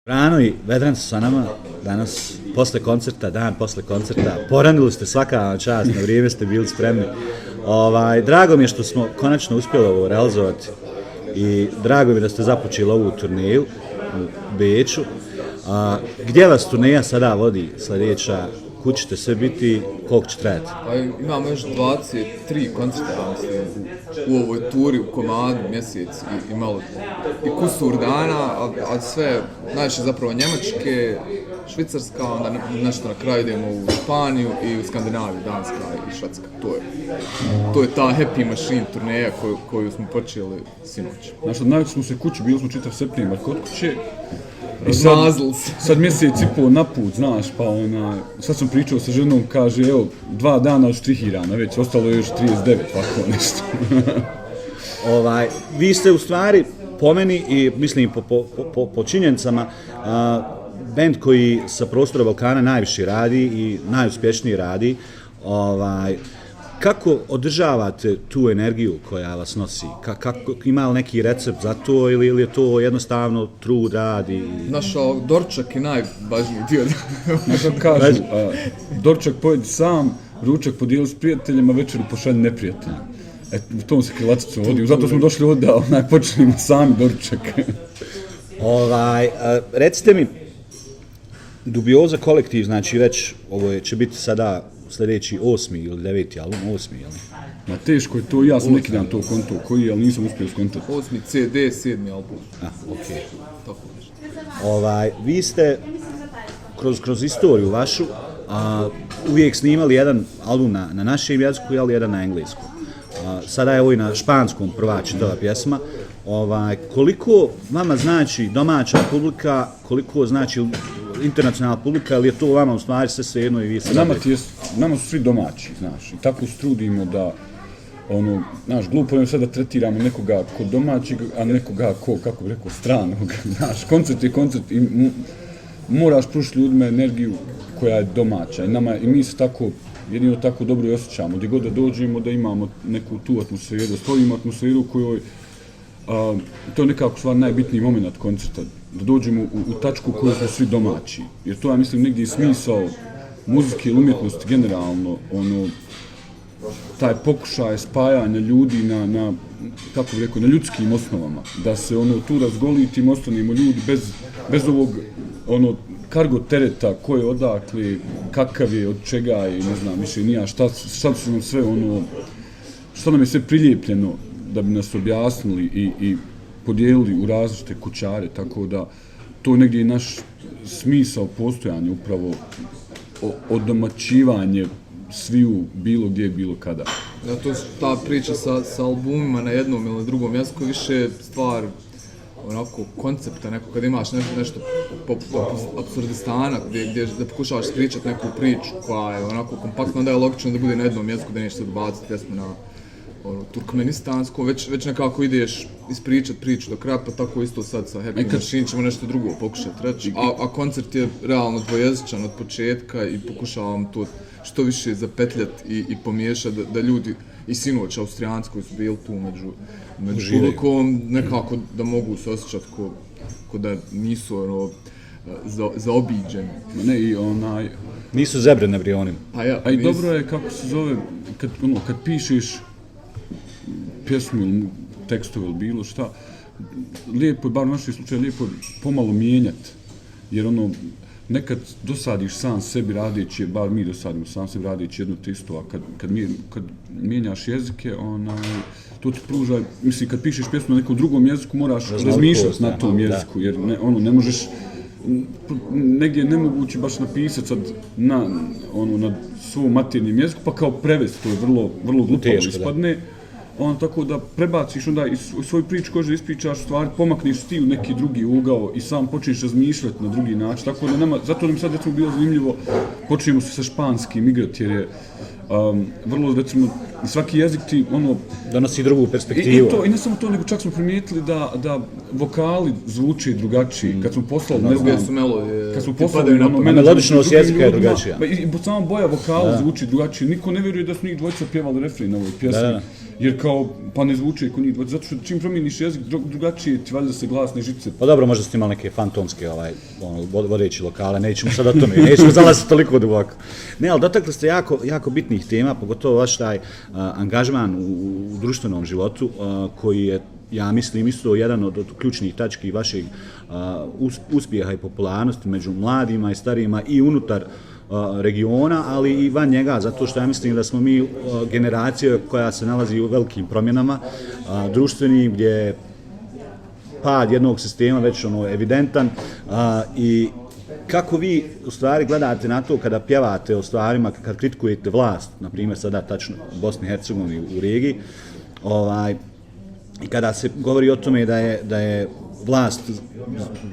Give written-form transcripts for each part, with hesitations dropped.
Rano i Vedran su sa nama danas, dan posle koncerta. Poranili ste, svaka vam čast, na vrijeme ste bili spremni. Drago mi je što smo konačno uspjeli ovo realizovati i drago mi je da ste započeli ovu turneju u Beču. Gdje vas turneja sada vodi sljedeća? Kud ćete sve biti, koliko će trajati? Imamo još 23 koncerta, mislim, u ovoj turi, u komadu, mjesec i malo i kusur dana, a sve najviše zapravo Njemačke, Švicarska, onda nešto na kraju idemo u Španiju i u Skandinaviju, Danska i Švedska. To je ta happy machine turneja koju smo počeli sinoć. Znaš, najveći smo se kući, bili smo čitav septembar kod kuće. I sad mjesec i pol na put, znaš, pa sad sam pričao sa ženom, kaže, evo, 2 dana odštrihirana, već ostalo je još 39, ovako nešto. Vi ste u stvari, po meni i mislim po činjenicama, bend koji sa prostora Balkana najviše radi i najuspješniji radi. Kako održavate tu energiju koja vas nosi? Ima li neki recept za to ili je to jednostavno trud, rad i... Naš dorčak je najvažniji dio. Znaš kažu, dorčak pojedi sam, ručak podijeli s prijateljima, večeru pošalji neprijateljima. U tom se krilacicom vodi, zato smo došli ovdje da počnemo sami dorčak. Recite mi, Dubioza kolektiv, znači već ovo će biti sada sljedeći 8. ili 9. album, 8. jel? Ma teško je to, ja sam neki dan to konto koji je, ali nisam uspio skontati. 8. CD, 7. album. Okej. Tako nešto. Vi ste kroz istoriju vašu uvijek snimali jedan album na našem jeziku, ali jedan na engleskom. Sada je ovo i na španskom prva čitava pjesma. Koliko vama znači domaća publika, koliko znači internacionalna publika, ili je to vama u stvari sve svejedno i vi se... Nama su svi domaći, znaš, i tako se trudimo da, znaš, glupo je sad da tretiramo nekoga kod domaćeg, a nekoga kako bi rekao, stranog, znaš, koncert je koncert i moraš pružiti ljudima energiju koja je domaća i mi se tako, jedino tako dobro i osjećamo, gdje god da dođemo da imamo neku tu atmosferu, da stvorimo atmosferu u kojoj to je nekako stvar najbitniji moment koncerta, da dođemo u tačku u kojoj smo svi domaći. Jer to, ja mislim, negdje je smisao muzike ili umjetnosti generalno, taj pokušaj spajanja ljudi na kako bih rekao, na ljudskim osnovama. Da se tu razgolitim ostanemo ljudi bez ovog kargo tereta, ko je odakle, kakav je, od čega i ne znam, više nija, šta su nam sve što nam je sve prilijepljeno da bi nas objasnili i podijelili u različite kućare, tako da to negdje je naš smisao postojanja, upravo odomaćivanje sviju bilo gdje, bilo kada. To ta priča sa albumima na jednom ili drugom jeziku više stvar onako koncepta, neko kad imaš nešto poput Apsurdistana gdje da pokušavaš pričati neku priču koja je onako kompaktna, onda je logično da bude na jednom jeziku, da nećeš sad baciti pjesmu na turkmenistansko, već nekako ideš ispričati priču do kraja, pa tako isto sad sa Happy Machine ćemo nešto drugo pokušati reći, a koncert je realno dvojezičan od početka i pokušavam to što više zapetljati i pomiješati da ljudi i sinoć Austrijanci koji su bili tu među publikom nekako da mogu se osjećati ko da nisu zaobiđeni. Ne, i nisu zebre na vrionima. A i dobro je kako se zove, kad pišeš pjesmu ili tekstove ili bilo šta, lijepo je, bar u našem slučaju, lijepo je pomalo mijenjati, jer nekad dosadiš sam sebi radeći, bar mi dosadimo sam sebi radeći jedno te isto, a kad mijenjaš jezike, to ti pruža, mislim, kad pišeš pjesmu na nekom drugom jeziku, moraš razmišljati na tom jeziku, jer ne možeš, negdje je nemoguće baš napisati sad na svom maternjem jeziku, pa kao prevesti, to je vrlo glupavo ispadne. Tako da prebaciš onda i svoju priču koju ispričaš, stvari pomakneš ti u neki drugi ugao i sam počneš razmišljati na drugi način, tako da zato nam sad recimo bilo zanimljivo, počnemo se sa španskim igrati jer je vrlo, recimo, i svaki jezik ti donosi drugu perspektivu. I ne samo to, nego čak smo primijetili da vokali zvuče drugačiji, kad smo poslali, ne znam, kad smo poslali melodičnost jezika je drugačija. I sama boja vokala zvuči drugačije, niko ne vjeruje da su njih dvojica pjevali refren na ovoj pjesmi. jer kao, pa ne zvuče ko njih, zato što čim promijeniš jezik, drugačije ti valjda se glasne žice. Pa dobro, možda ste imali neke fantomske vodeći lokale, nećemo sad o tome, nećemo zalaziti toliko duboko. Ne, ali dotakli ste jako bitnih tema, pogotovo vaš taj angažman u društvenom životu, koji je, ja mislim, isto jedan od ključnih tački vašeg uspjeha i popularnosti među mladima i starijima i unutar regiona, ali i van njega, zato što ja mislim da smo mi generacija koja se nalazi u velikim promjenama društvenim, gdje je pad jednog sistema već evidentan i kako vi u stvari gledate na to kada pjevate o stvarima, kad kritikujete vlast, na primjer sada tačno u Bosni i Hercegovini u regiji, i kada se govori o tome da je vlast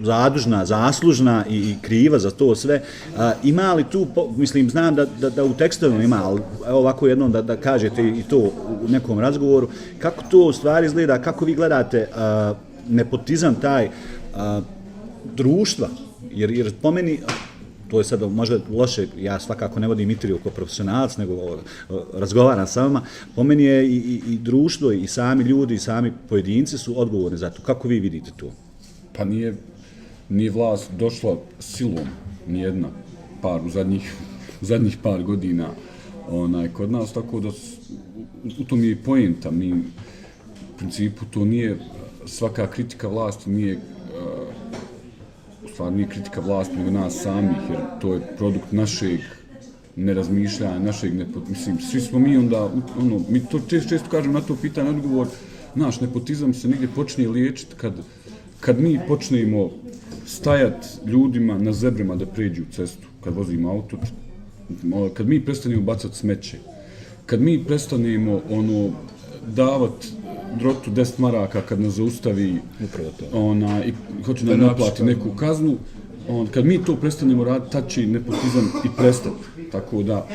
zadužna, zaslužna i kriva za to sve, ima li tu, mislim, znam da u tekstovima ima, ali evo ovako jednom da kažete i to u nekom razgovoru, kako to u stvari izgleda, kako vi gledate nepotizam taj društva, jer po meni, to je sad možda loše, ja svakako ne vodim intervju kao profesionalac, nego razgovaram sa vama, po meni je i društvo i sami ljudi i sami pojedinci su odgovorni za to. Kako vi vidite to? Pa nije vlast došla silom, nijedna, u zadnjih par godina kod nas, tako da u tom je i poenta. Mi, u principu, to nije svaka kritika vlasti, nije nije kritika vlasti nego nas samih, jer to je produkt našeg nerazmišljanja, mislim, svi smo mi onda, mi to često kažemo na to pitanje odgovor, naš nepotizam se negdje počne liječiti kad mi počnemo stajati ljudima na zebrima da pređu cestu, kad vozimo auto, kad mi prestanemo bacati smeće, kad mi prestanemo davati drotu 10 maraka kad nas zaustavi i hoće nam naplati neku kaznu, kad mi to prestanemo raditi, tad će nepotizam i prestati. Tako da,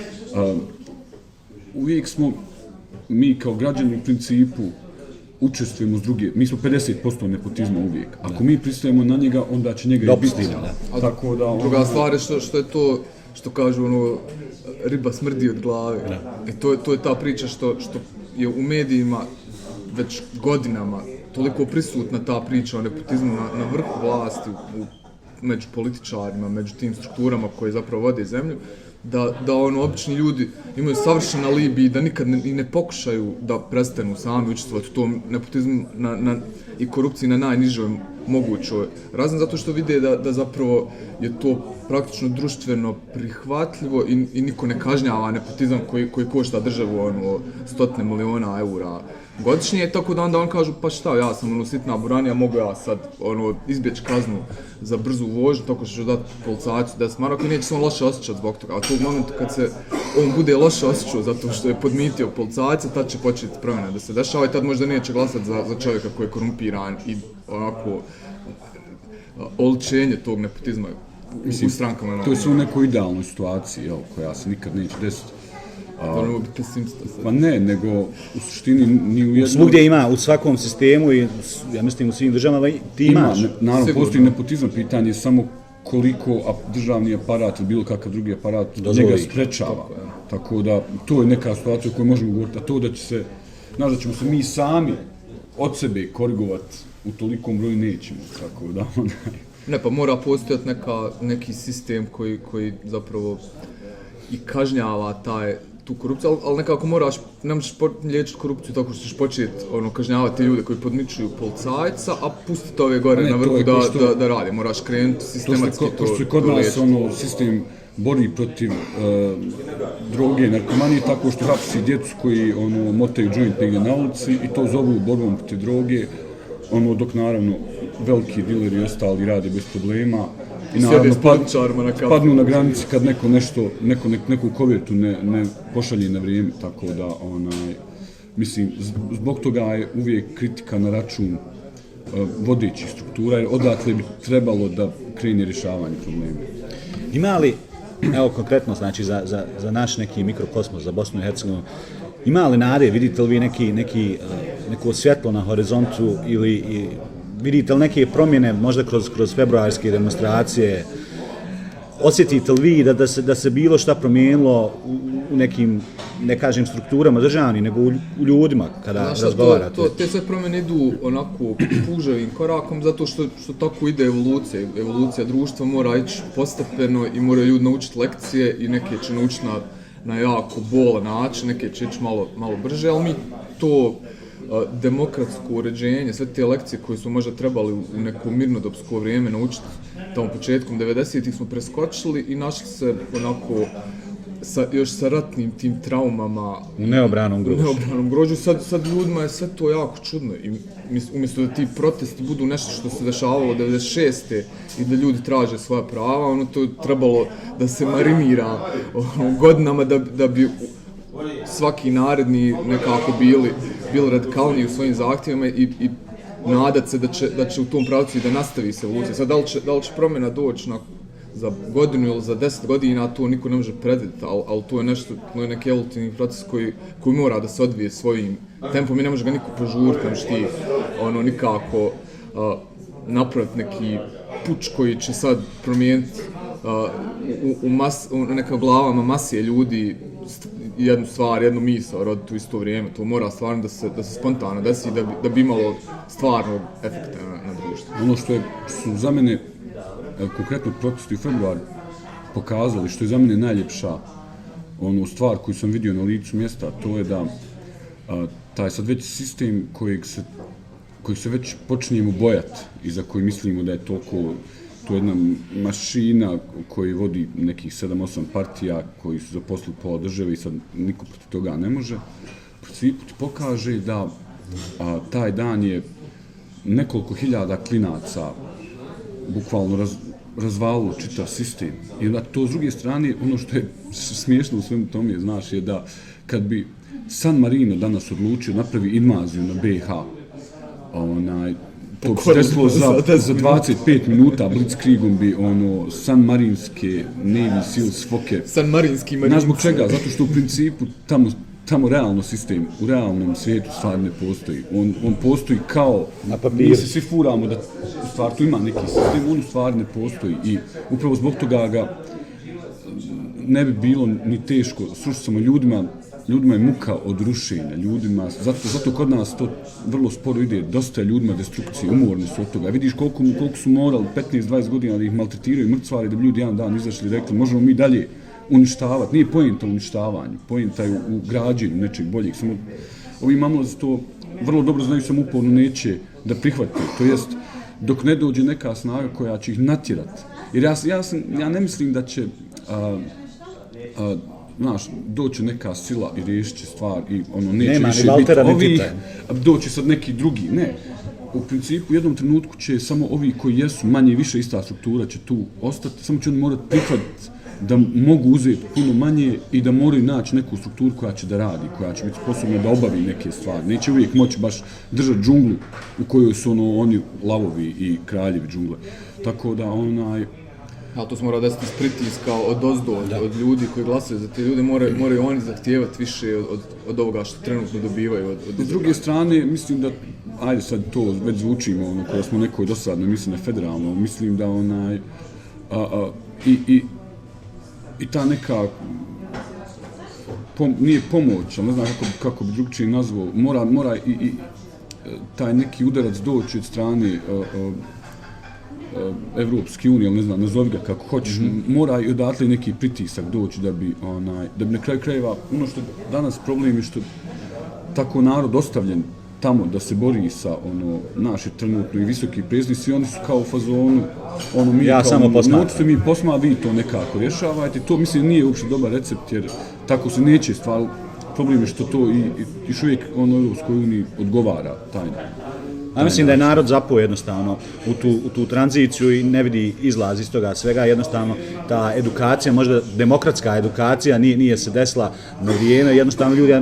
uvijek smo, mi kao građani u principu, učestvujemo s druge, mi smo 50% nepotizma uvijek. Ako mi pristajemo na njega, onda će njega i biti. Tako da, druga stvar je što je to, što kažu, riba smrdi od glave. I to je ta priča što je u medijima već godinama toliko prisutna ta priča o nepotizmu na vrhu vlasti, među političarima, među tim strukturama koje zapravo vode zemlju, da obični ljudi imaju savršen alibi i da nikad ne pokušaju da prestanu sami učestvovati u tom nepotizmu i korupciji na najnižoj mogućoj razini, zato što vide da zapravo je to praktično društveno prihvatljivo i niko ne kažnjava nepotizam koji košta državu stotine miliona eura godišnje, tako da onda on kažu pa šta, ja sam sitna buranija, mogu ja sad izbjeći kaznu za brzu vožnju, tako što ću dati policajcu 10 maraka i neće se on loše osjećati zbog toga. A tog momenta kad se on bude loše osjećao zato što je podmitio policajca, tad će početi promjena da se dešava i tad možda neće glasati za čovjeka koji je korumpiran i onako oličenje tog nepotizma u strankama. To je sve u nekoj idealnoj situaciji, koja se nikad neće desiti. Pa ne, nego u suštini ni u jednom... Svugdje ima, u svakom sistemu i ja mislim u svim državama ti imaš. Naravno, postoji nepotizam, pitanje samo koliko državni aparat ili bilo kakav drugi aparat njega sprečava. Tako da, to je neka situacija o kojoj možemo govoriti, a to da će se, znaš da ćemo se mi sami od sebe korigovati u tolikom broju nećemo, tako da... Ne, pa mora postojati neki sistem koji zapravo i kažnjava tu korupciju, ali nekako ne možeš liječiti korupciju tako što ćeš početi kažnjavati ljude koji podmičuju policajca, a pustiti ove gore na vrhu da radi. Moraš krenuti sistematski to liječiti. Kod nas sistem bori protiv droge i narkomanije tako što hapsi djecu koji motaju joint negdje na ulici i to zovu borbom protiv droge, dok naravno veliki dileri i ostali rade bez problema. I naravno padnu na granici kad neku kovertu ne pošalje na vrijeme, tako da, mislim, zbog toga je uvijek kritika na račun vodećih struktura, jer odatle bi trebalo da krene rješavanje problema. Ima li, evo konkretno, znači za naš neki mikrokosmos, za Bosnu i Hercegovinu, ima li nade, vidite li vi neko svjetlo na horizontu ili vidite li neke promjene, možda kroz februarske demonstracije, osjetite li vi da se bilo šta promijenilo u nekim ne kažem strukturama državnim, nego u ljudima kada Znaš, razgovarate. te sve promjene idu onako puževim korakom zato što tako ide evolucija. Evolucija društva mora ići postepeno i moraju ljudi naučiti lekcije i neke će naučiti na jako bolan način, neke će ići malo brže, ali mi to demokratsko uređenje, sve te lekcije koje smo možda trebali u neko mirnodopsko vrijeme naučiti tamo početkom 90-ih smo preskočili i našli se onako još sa ratnim tim traumama U neobranom grožđu. Sad ljudima je sve to jako čudno i umjesto da ti protesti budu nešto što se dešavalo 96. i da ljudi traže svoja prava, ono to je trebalo da se marinira godinama da bi svaki naredni nekako bili radikalniji u svojim zahtjevima i nadat se da će u tom pravcu i da nastavi se evolucija. Sad, da li će promjena doći za godinu ili za 10 godina, to niko ne može predvidjeti, ali to je nešto, to je neki evolutivni proces koji mora da se odvije svojim tempom i ne može ga niko požuriti, ne može ti nikako napraviti neki puč koji će sad promijeniti u nekim glavama masije ljudi jednu stvar, jednu misao roditi u isto vrijeme. To mora stvarno da se spontano desi da bi imalo stvarnog efekta na društvu. Ono što su za mene konkretno protesti u februaru pokazali, što je za mene najljepša stvar koju sam vidio na licu mjesta, to je da taj sad već sistem kojeg se već počinjemo bojati i za koji mislimo da je to jedna mašina koji vodi nekih 7-8 partija koji su zaposlili pola države i sad niko protiv toga ne može, svi put pokaže da taj dan je nekoliko hiljada klinaca bukvalno razvalilo čitav sistem. I onda to s druge strane, ono što je smiješno u svemu tome, znaš, je da kad bi San Marino danas odlučio napravi invaziju na BiH, to bi se desilo za 25 minuta blitzkriegom bi San Marinske Navy Seals foke. San Marinski marinci. Znaš zbog čega? Zato što u principu tamo realno sistem, u realnom svijetu stvar ne postoji. On postoji kao, mi se svi furamo da u stvari tu ima neki sistem, on u stvari ne postoji i upravo zbog toga ga ne bi bilo ni teško, slušati samo ljudima je muka od rušenja, zato kod nas to vrlo sporo ide, dosta je ljudima destrukcije, umorni su od toga. Vidiš koliko su morali 15-20 godina da ih maltretiraju mrcvari, da bi ljudi jedan dan izašli i rekli možemo mi dalje uništavati. Nije poenta u uništavanju, poenta je u građenju nečeg boljeg. Samo ovi mamlozi to vrlo dobro znaju, samo uporno neće da prihvate, to jest dok ne dođe neka snaga koja će ih natjerati. Jer ja ne mislim da će doći neka sila i riješit će stvar i neće više biti ovih, doći sad neki drugi, ne. U principu u jednom trenutku će samo ovi koji jesu manje i više ista struktura će tu ostati, samo će oni morati prihvatiti da mogu uzeti puno manje i da moraju naći neku strukturu koja će da radi, koja će biti sposobna da obavi neke stvari. Neće uvijek moći baš držati džunglu u kojoj su oni lavovi i kraljevi džungle. Tako da to se mora desiti iz pritiska odozdo, od ljudi koji glasaju za te ljude, moraju oni zahtijevati više od ovoga što trenutno dobivaju. S druge strane, mislim da, ajde sad to već zvučimo, kada smo nekoj dosadno mislim na federalno, mislim da i ta neka nije pomoć, ali ne znam kako bi drugčije nazvao, mora i taj neki udarac doći od strane Evropske unije, ali ne znam, nazovi ga kako hoćeš, mora i odatle neki pritisak doći da bi na kraju krajeva, ono što danas problem je što tako narod ostavljen tamo da se bori sa naši trenutno i visoki predsjednici, oni su kao u fazonu, mi ja kao samo posmatram. Mi vi to nekako rješavajte, to mislim nije uopšte dobar recept jer tako se neće stvar, problem je što to i još uvijek Europskoj uniji odgovara taj. Ja mislim da je narod zapao jednostavno u tu tranziciju i ne vidi izlaz iz toga svega, jednostavno ta edukacija, možda demokratska edukacija nije se desila na vrijeme, jednostavno ljudi,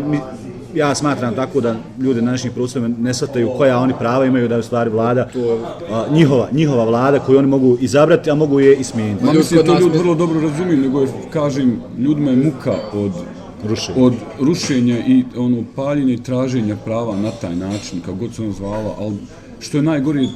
ja smatram tako da ljudi na današnjih prostorima ne shvataju koja oni prava imaju da je u stvari vlada, njihova vlada koju oni mogu izabrati, a mogu je i smijeniti. Mislim da to ljudi vrlo dobro razumiju, nego je, kažem, ljudima je muka od rušenja i paljenja i traženja prava na taj način, kako god se ono zvala, ali što je najgore,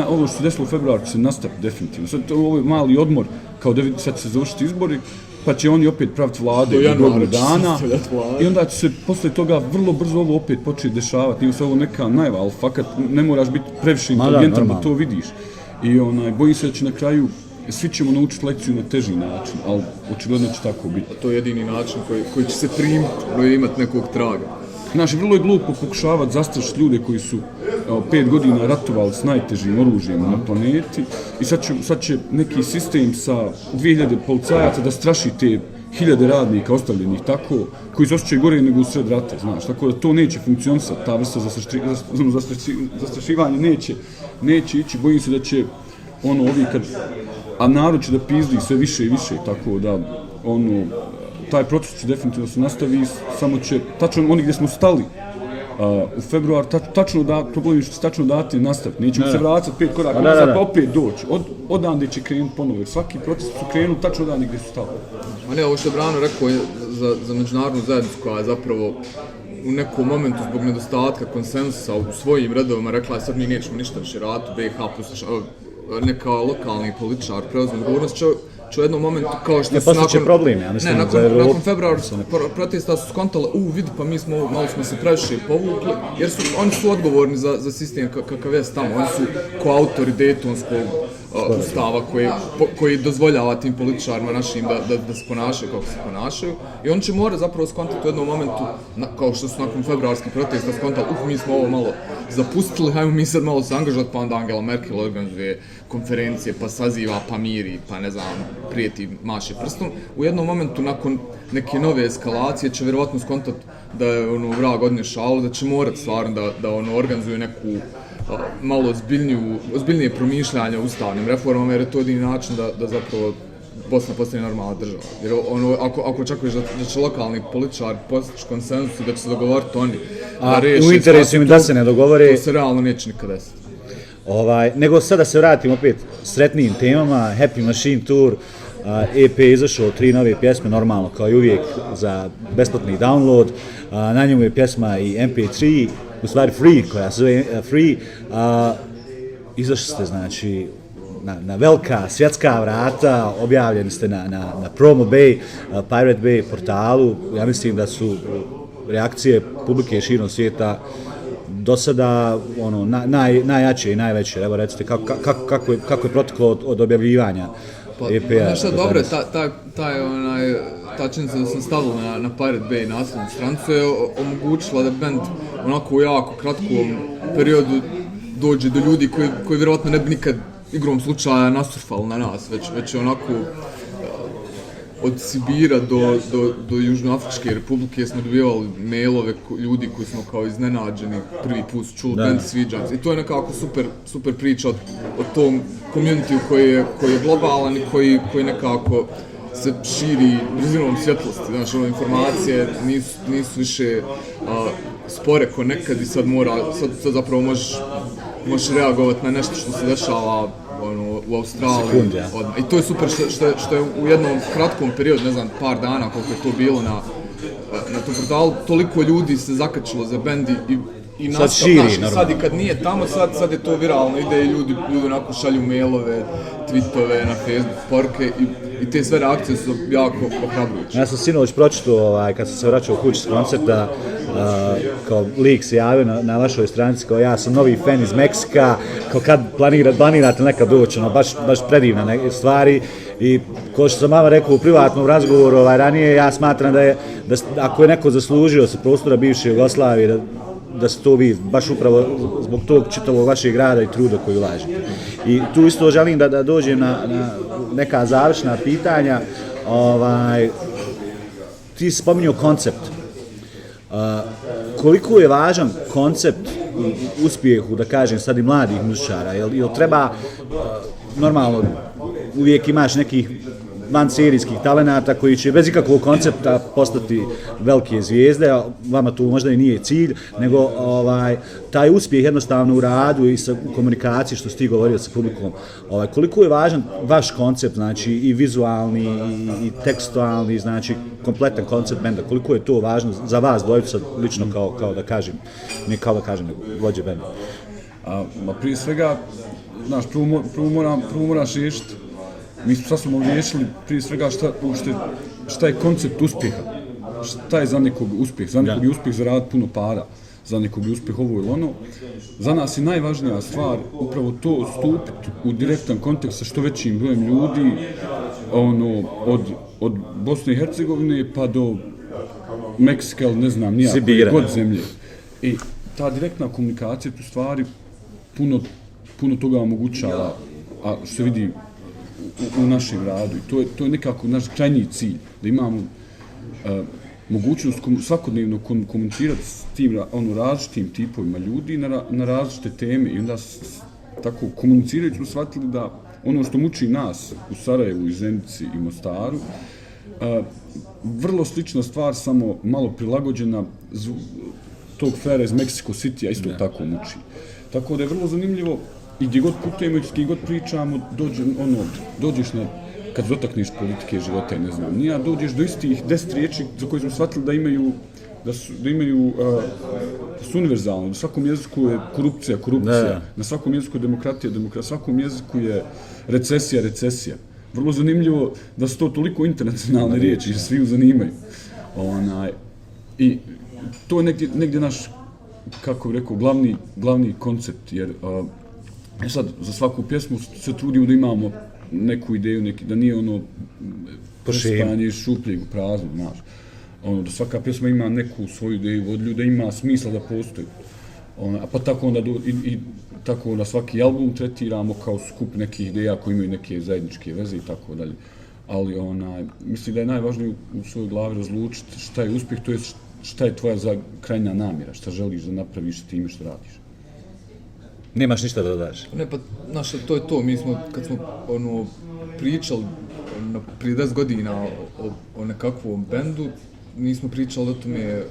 ovo što se desilo u februaru će se nastaviti definitivno. Sad ovo je mali odmor, kao da sad će se završiti izbori, pa će oni opet praviti vlade Do u januara godinu će se dana stavljati vlade. i onda će se posle toga vrlo brzo ovo opet početi dešavati. Nije se ovo neka najava, ali fakat ne moraš biti previše inteligentan da to vidiš. I bojim se da će na kraju svi ćemo naučiti lekciju na teži način, ali očigledno će tako biti. To je jedini način koji će se primiti, imati nekog traga. Znači, vrlo je glupo pokušavati zastrašiti ljude koji su 5 godina ratovali s najtežim oružjem na planeti i sad će neki sistem sa 2000 policajaca da straši te 1000 radnika ostavljenih tako, koji se osjećaju gore nego u sred rata, znaš, tako da to neće funkcionisati, ta vrsta zastrašivanja neće ići, bojim se da će ovi kad, a narod će da pizdi sve više i više, tako da taj proces će definitivno se nastavi, samo će, tačno oni gdje smo stali u februar, tačno da, problem je što će tačno dati nastaviti, nećemo se vratiti 5 koraka, nazad pa opet doći, odande će krenuti ponovo, jer svaki proces su krenuli tačno odande gdje su stali. A ne, ovo što je Brano rekao za međunarodnu zajednicu koja je zapravo u nekom momentu zbog nedostatka konsensusa u svojim redovima rekla je sad mi nećemo ništa više raditi, BiH plus neka lokalni političar preuzme odgovornost će u jednom momentu kao što su nakon problemi, ja mislim, nakon februarskog protesta su skontale, vidi pa malo smo se previše povukli, jer oni su odgovorni za sistem kakav je tamo, oni su koautori Daytonskog ustava koji dozvoljava tim političarima našim da se ponašaju kako se ponašaju i oni će morati zapravo skontati u jednom momentu, kao što su nakon februarskih protesta skontali, mi smo ovo malo zapustili, hajmo mi sad malo se angažovati, pa onda Angela Merkel organizuje konferencije, pa saziva, pa miri, pa ne znam, prijeti, maše prstom. U jednom momentu, nakon neke nove eskalacije, će vjerovatno skontati da je vrag odnio šalu, da će morati stvarno da organizuje neku malo ozbiljnije promišljanje o ustavnim reformama, jer je to jedini način da zapravo Bosna postane normalna država. Jer ako očekuješ da će lokalni političar postići konsenzus i da će se dogovoriti oni da reši... U interesu im da se ne dogovore... To se realno neće nikad desiti. Nego sada se vratim opet sretnijim temama, Happy Machine Tour, EP je izašao 3 nove pjesme, normalno kao i uvijek za besplatni download, na njemu je pjesma i MP3, u stvari Free, koja se zove Free, izašli ste znači na velika svjetska vrata, objavljeni ste na Promo Bay, Pirate Bay portalu, ja mislim da su reakcije publike širom svijeta do sada najjače i najveće. Evo recite kako je proteklo od objavljivanja EP-a. Nešto dobro je, ta činjenica da sam stavila na Pirate Bay naslovnu stranicu je omogućila da band onako u jako kratkom periodu dođe do ljudi koji vjerovatno ne bi nikad igrom slučaja nasurfali na nas, već onako od Sibira do Južnoafričke republike smo dobivali mailove ljudi koji smo kao iznenađeni prvi put čuli band sviđa. I to je nekako super priča o tom community koji je globalan i koji nekako se širi brzinom svjetlosti. Znači, informacije nisu više spore ko nekad i sad zapravo možeš reagovati na nešto što se dešava u Australiji. I to je super što je u jednom kratkom periodu, ne znam, par dana koliko je to bilo na tom portalu, toliko ljudi se zakačilo za bend i nastav, sad i kad nije tamo, sad je to viralno, ide i ljudi onako šalju mailove, tweetove na Facebook, poruke i te sve reakcije su jako ohrabrujuće. Ja sam sinoć pročitao, kad sam se vraćao u kući s koncerta, kao lik se javio na vašoj stranici, kao ja sam novi fan iz Meksika, kao kad planirate nekad doći, baš predivne stvari. I kao što sam vama rekao u privatnom razgovoru ranije, ja smatram da ako je neko zaslužio sa prostora bivše Jugoslavije, da se to vi, baš upravo zbog tog čitavog vašeg rada i truda koji ulažete. I tu isto želim da dođem na neka završna pitanja. Ti si spominjao koncept. Koliko je važan koncept u uspjehu, da kažem sad i mladih muzičara? Jel treba, normalno, uvijek imaš nekih vanserijskih talenata koji će bez ikakvog koncepta postati velike zvijezde, a vama to možda i nije cilj, nego taj uspjeh jednostavno u radu i u komunikaciji što si ti govorio sa publikom. Koliko je važan vaš koncept, znači i vizualni i tekstualni, znači kompletan koncept benda, koliko je to važno za vas dvojica lično kao da kažem, ne kao da kažem, vođe benda? Prije svega, znaš, prvo moraš riješiti. Mi smo sad riješili prije svega što šta je koncept uspjeha, šta je za nekog uspjeh, za nekog je uspjeh zaraditi puno para, za nekog je uspjeh ovo ili ono. Za nas je najvažnija stvar upravo to stupiti u direktan kontekst sa što većim brojem ljudi, ono, od Bosne i Hercegovine pa do Meksika ili ne znam, nijako god zemlje. I ta direktna komunikacija tu stvari puno toga omogućava, a što se vidi u našem radu. I to je nekako naš krajnji cilj, da imamo mogućnost svakodnevno komunicirati s tim različitim tipovima ljudi na različite teme i onda tako komunicirajući smo shvatili da ono što muči nas u Sarajevu i Zenici i Mostaru, vrlo slična stvar, samo malo prilagođena tog fera iz Mexico City-a isto tako muči. Tako da je vrlo zanimljivo i gdje god putujemo i s kim god pričamo, dođeš na, kad dotakneš politike života i ne znam, nija, dođeš do istih 10 riječi za koje smo shvatili da su univerzalne. Na svakom jeziku je korupcija, na svakom jeziku je demokratija, na svakom jeziku je recesija. Vrlo zanimljivo da su to toliko internacionalne riječi, jer svi ju zanimaju. I to je negdje naš, kako bih rekao, glavni koncept, jer sad za svaku pjesmu se trudimo da imamo neku ideju, da nije ono prespanje iz šupljeg u prazno, znaš. Da svaka pjesma ima neku svoju ideju od ljude, ima smisla da postoji. Pa tako onda tako da svaki album tretiramo kao skup nekih ideja koji imaju neke zajedničke veze i tako dalje. Ali mislim da je najvažnije u svojoj glavi razlučiti šta je uspjeh, to je šta je tvoja krajnja namjera, šta želiš da napraviš s time što radiš. Nemaš ništa da dodaš? Ne, pa, znaš, to je to. Mi smo, kad smo pričali prije 10 godina o nekakvom bendu, nismo pričali o tome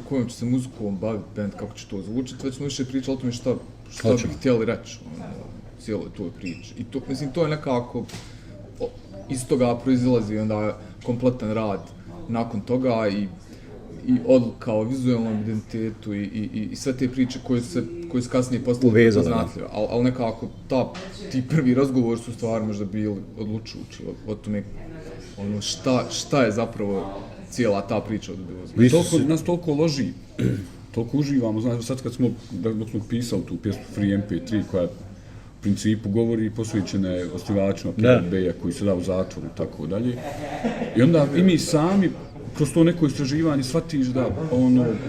kojom će se muzikom baviti bend, kako će to zvučiti, već smo više pričali o tome šta bi htjeli reći cijeloj toj priči. I to, mislim, to je nekako, iz toga proizilazi onda kompletan rad nakon toga i odluka o vizualnom identitetu i sve te priče koje su kasnije postale poznatljive. Ali nekako, ti prvi razgovori su stvarno možda bili odlučujući o tome šta je zapravo cijela ta priča odbila. Nas toliko loži, toliko uživamo. Znači, sad dok smo pisali tu pjesmu Free MP3 koja u principu govori posvećena je osnivačima PRB-a koji se da u zatvoru i tako dalje. I onda i mi sami kroz to neko istraživanje shvatiš da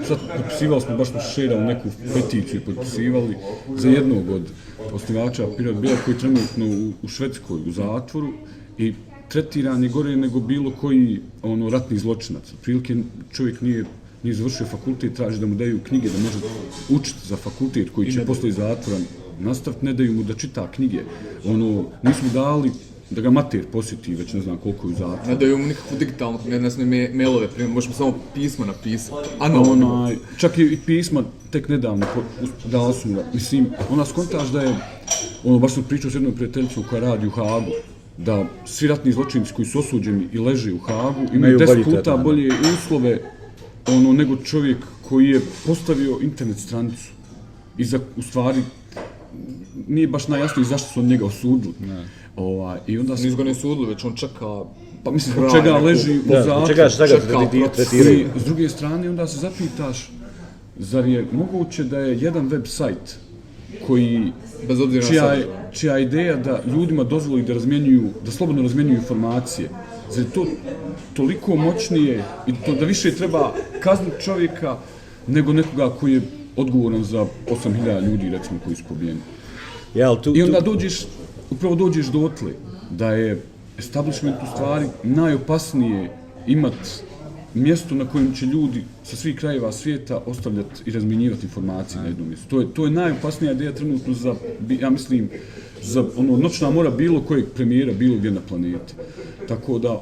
sad potpisivali smo, baš smo šerali neku peticiju, potpisivali za jednog od osnivača PRB-a koji je trenutno u Švedskoj u zatvoru i tretiran je gore nego bilo koji ratni zločinac. Otprilike čovjek nije završio fakultet, traži da mu daju knjige da može učiti za fakultet koji će poslije zatvora nastaviti, ne daju mu da čita knjige. Nismo dali da ga mater posjeti, već ne znam koliko je u zatvoru. Ne daju mu nikakvu digitalnu, ne znam, mailove, možemo samo pisma napisati. Čak i pisma tek nedavno dali su mu. Mislim, skontaš da je, baš sam pričao s jednom prijateljicom koja radi u Hagu, da svi ratni zločinci koji su osuđeni i leže u Hagu imaju 10 puta bolje uslove nego čovjek koji je postavio internet stranicu. U stvari, nije baš najjasnije zašto su od njega osudili. I onda nisu ga ne osudili, već on čeka... Pa mislim, zbog čega leži u zatvoru. Šta ga tretiraju. I s druge strane, onda se zapitaš, zar je moguće da je jedan web sajt čija ideja da ljudima dozvoli da slobodno razmjenjuju informacije, zar je to toliko moćnije i da više treba kazniti čovjeka nego nekoga koji je odgovoran za 8.000 ljudi, recimo, koji su pobijeni. I onda dođeš dotle da je establishment u stvari najopasnije imati mjesto na kojem će ljudi sa svih krajeva svijeta ostavljati i razmjenjivati informacije na jednom mjestu. To je najopasnija ideja trenutno ja mislim, za noćna mora bilo kojeg premijera, bilo gdje na planeti. Tako da,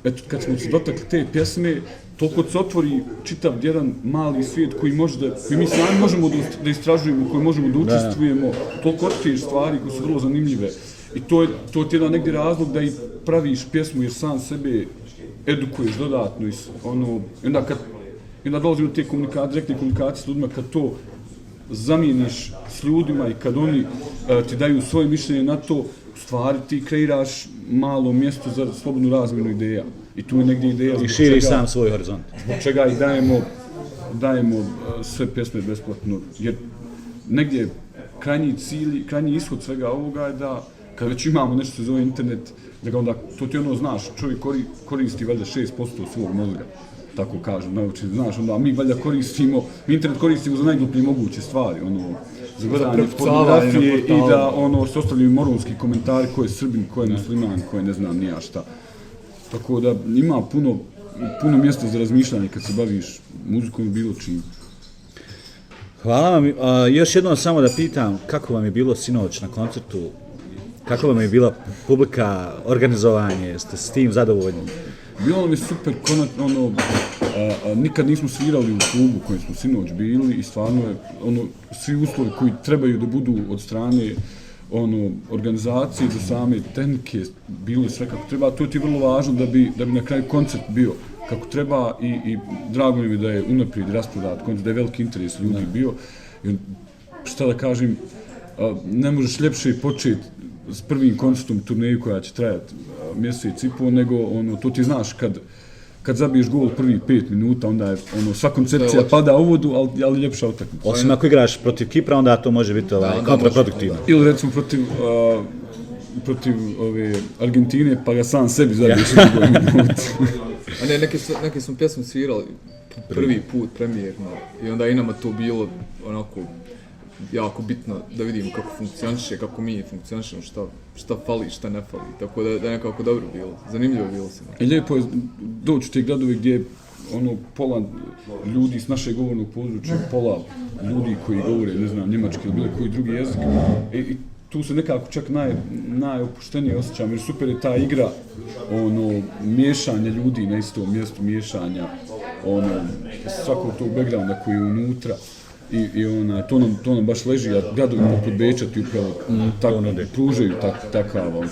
eto, kad smo se dotakli te pjesme, toliko se otvori čitav jedan mali svijet koji mi sami možemo da istražujemo, koji možemo da učestvujemo, toliko otkriješ stvari koje su vrlo zanimljive. I to je jedan negdje razlog da i praviš pjesmu jer sam sebe edukuješ dodatno. Onda dolazi do te direktne komunikacije s ljudima, kad to zamijeniš s ljudima i kad oni ti daju svoje mišljenje na to, u stvari ti kreiraš malo mjesto za slobodnu razmjenu ideja. I tu je negdje ideja I zbog širiš čega- sam svoj horizont. zbog čega i dajemo sve pjesme besplatno, jer negdje krajnji cilj, krajnji ishod svega ovoga je da kad već imamo nešto se zove internet, da ga onda, to ti ono znaš, čovjek koristi valjda 6% svog mozga, tako kažem, naučni, znaš, onda mi valjda mi internet koristimo za najgluplje moguće stvari, ono, za gledanje prepucavanje pornografije na portalu. i da ono, se ostavljaju moronski komentari ko je Srbin, ko je musliman, ko je ne znam ni ja šta. Tako da ima puno mjesta za razmišljanje kad se baviš muzikom ili bilo čim. Hvala vam. Još jednom samo da pitam kako vam je bilo sinoć na koncertu, kako vam je bila publika, organizovanje, jeste s tim zadovoljni? Bilo nam je super, nikad nismo svirali u klubu u kojem smo sinoć bili i stvarno je svi uslovi koji trebaju da budu od strane organizacije do same tehnike bilo sve kako treba, to ti je vrlo važno da bi na kraju koncert bio kako treba i drago mi je da je unaprijed rasprodat koncert, da je veliki interes ljudi bio. I šta da kažem, ne možeš ljepše početi s prvim koncertom turneju koja će trajati mjesec i pol, nego to ti znaš kad zabiješ gol prvi 5 minuta, onda je sva koncepcija pada u vodu, ali ljepša utakmica. Osim ako igraš protiv Kipra, onda to može biti kontraproduktivno. Ili recimo protiv ove Argentine, pa ga sam sebi zabiješ u minutu. A ne, neke smo pjesme svirali prvi put, premijerno, i onda i nama to bilo onako jako bitno da vidimo kako funkcioniše, kako mi funkcionišemo, šta fali, šta ne fali, tako da je nekako dobro bilo, zanimljivo je bilo se. I lijepo je doći u te gradove gdje pola ljudi s našeg govornog područja, pola ljudi koji govore, ne znam, njemački ili bilo koji drugi jezik. I tu se nekako čak najopuštenije osjećam, jer super je ta igra, miješanja ljudi na istom mjestu, miješanja svakog tog backgrounda koji je unutra. I to nam baš leži, a gradovi poput Beča ti upravo pružaju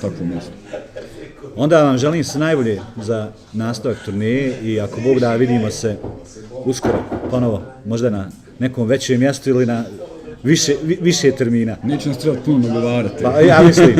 takvo mjesto. Onda vam želim se najbolje za nastavak turneje i ako Bog da vidimo se uskoro ponovo, možda na nekom većem mjestu ili na više termina. Neće nas trebati puno nagovarati. Pa ja mislim.